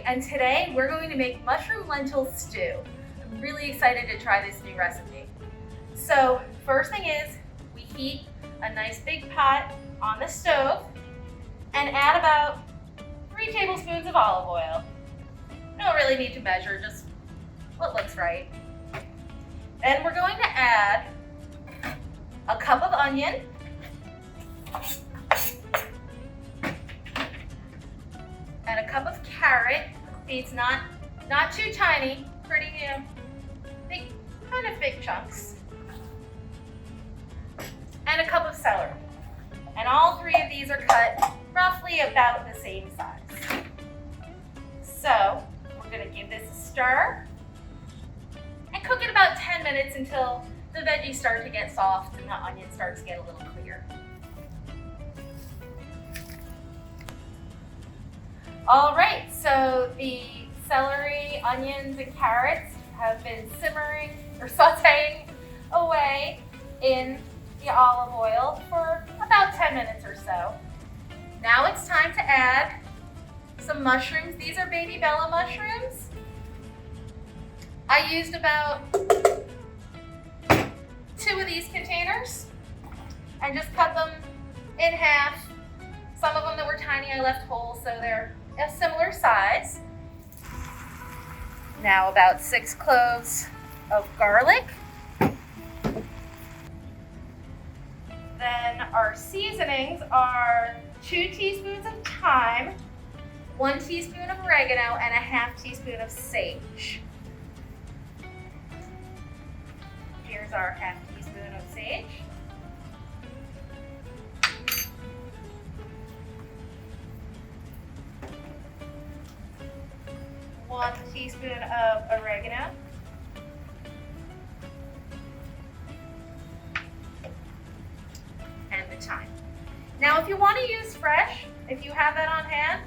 and today we're going to make mushroom lentil stew. I'm really excited to try this new recipe. So first thing is we heat a nice big pot on the stove and add about 3 tablespoons of olive oil. You don't really need to measure, just what looks right. Then we're going to add a cup of onion, and a cup of carrot. These not too tiny, pretty big, kind of big chunks. And a cup of celery. And all 3 of these are cut roughly about the same size. So we're gonna give this a stir and cook it about 10 minutes until the veggies start to get soft and the onion starts to get a little clear. All right, so the celery, onions, and carrots have been simmering or sauteing away in the olive oil for about 10 minutes or so. Now it's time to add some mushrooms. These are baby bella mushrooms. I used about 2 of these containers and just cut them in half. Some of them that were tiny I left whole, so they're a similar size. Now about 6 cloves of garlic. Then our seasonings are 2 teaspoons of thyme, 1 teaspoon of oregano, and a ½ teaspoon of sage. Here's our ½ teaspoon of sage. One teaspoon of oregano. And the thyme. Now if you want to use fresh, if you have that on hand,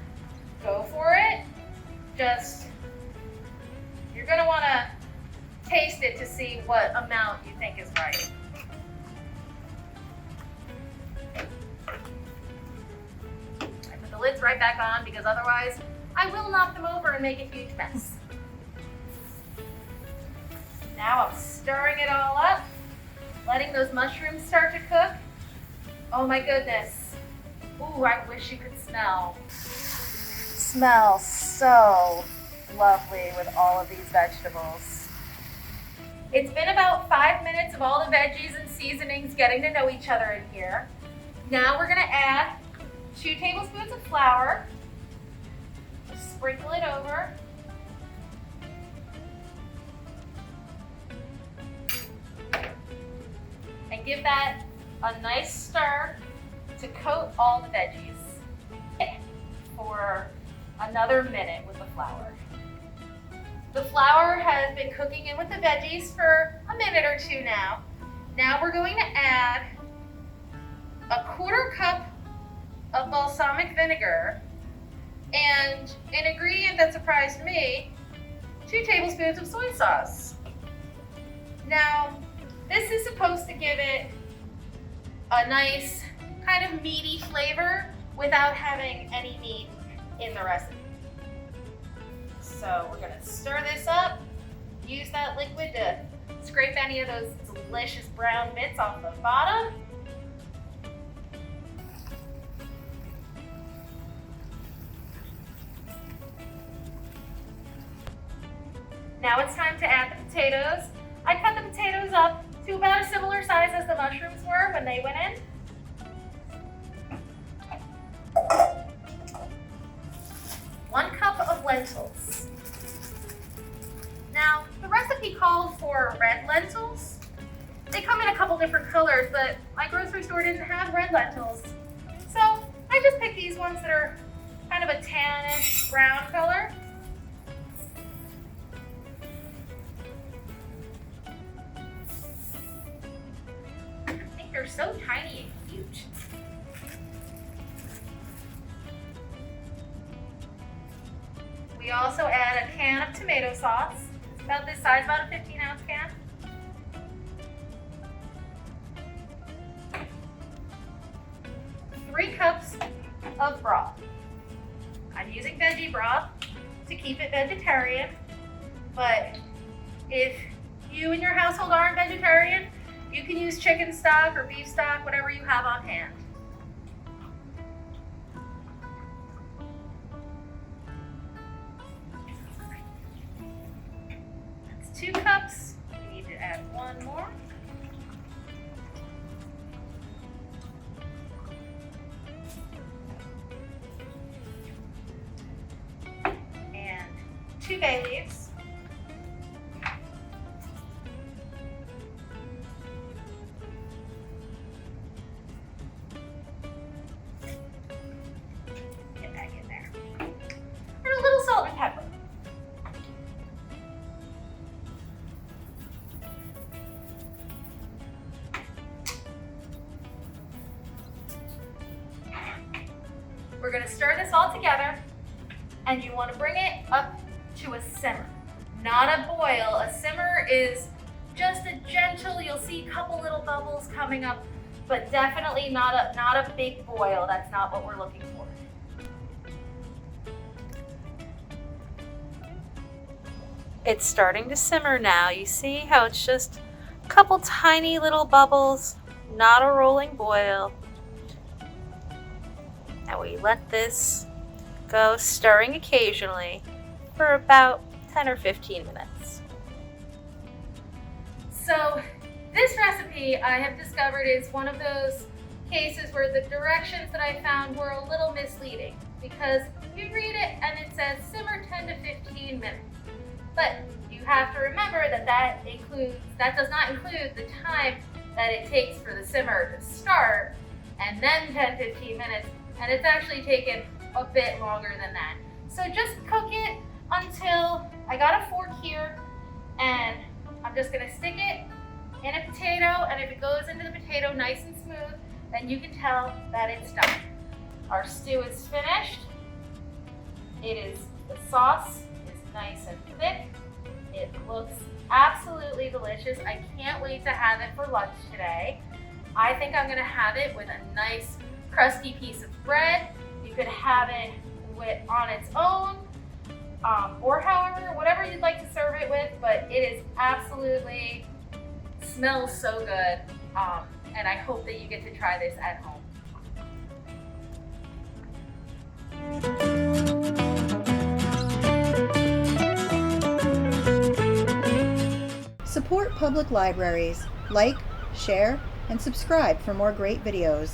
go for it. You're going to want to taste it to see what amount you think is right. I put the lids right back on because otherwise I will knock them over and make a huge mess. Now I'm stirring it all up, letting those mushrooms start to cook. Oh my goodness. Ooh, I wish you could smell. Smells so lovely with all of these vegetables. It's been about 5 minutes of all the veggies and seasonings getting to know each other in here. Now we're gonna add 2 tablespoons of flour. Sprinkle it over. And give that a nice stir to coat all the veggies for another minute with the flour. The flour has been cooking in with the veggies for a minute or 2 now. Now we're going to add a 1/4 cup of balsamic vinegar and an ingredient that surprised me, 2 tablespoons of soy sauce. Now, this is supposed to give it a nice kind of meaty flavor without having any meat in the recipe. So we're gonna stir this up, use that liquid to scrape any of those delicious brown bits off the bottom. Now it's time to add the potatoes. I cut the potatoes up to about a similar size as the mushrooms were when they went in. One cup of lentils. Now, the recipe called for red lentils. They come in a couple different colors, but my grocery store didn't have red lentils. So I just picked these ones that are kind of a tannish brown color. They're so tiny and cute. We also add a can of tomato sauce. It's about this size, about a 15-ounce can. Three cups of broth. I'm using veggie broth, to keep it vegetarian. But if you and your household aren't vegetarian, you can use chicken stock or beef stock, whatever you have on hand. That's 2 cups. We need to add 1 more. And 2 bay leaves. Salt and pepper. We're going to stir this all together, and you want to bring it up to a simmer, not a boil. A simmer is just a gentle, you'll see a couple little bubbles coming up, but definitely not a big boil. That's not what we're looking for. It's starting to simmer now. You see how it's just a couple tiny little bubbles, not a rolling boil. And we let this go, stirring occasionally for about 10 or 15 minutes. So this recipe I have discovered is one of those cases where the directions that I found were a little misleading, because you read it and it says simmer 10 to 15 minutes. But you have to remember that that does not include the time that it takes for the simmer to start and then 10-15 minutes, and it's actually taken a bit longer than that. So just cook it until, I got a fork here, and I'm just gonna stick it in a potato, and if it goes into the potato nice and smooth, then you can tell that it's done. Our stew is finished. The sauce is nice and thick. It looks absolutely delicious. I can't wait to have it for lunch today. I think I'm gonna have it with a nice crusty piece of bread. You could have it on its own, or whatever you'd like to serve it with, but it is absolutely, smells so good. And I hope that you get to try this at home. Support public libraries. Like, share, and subscribe for more great videos.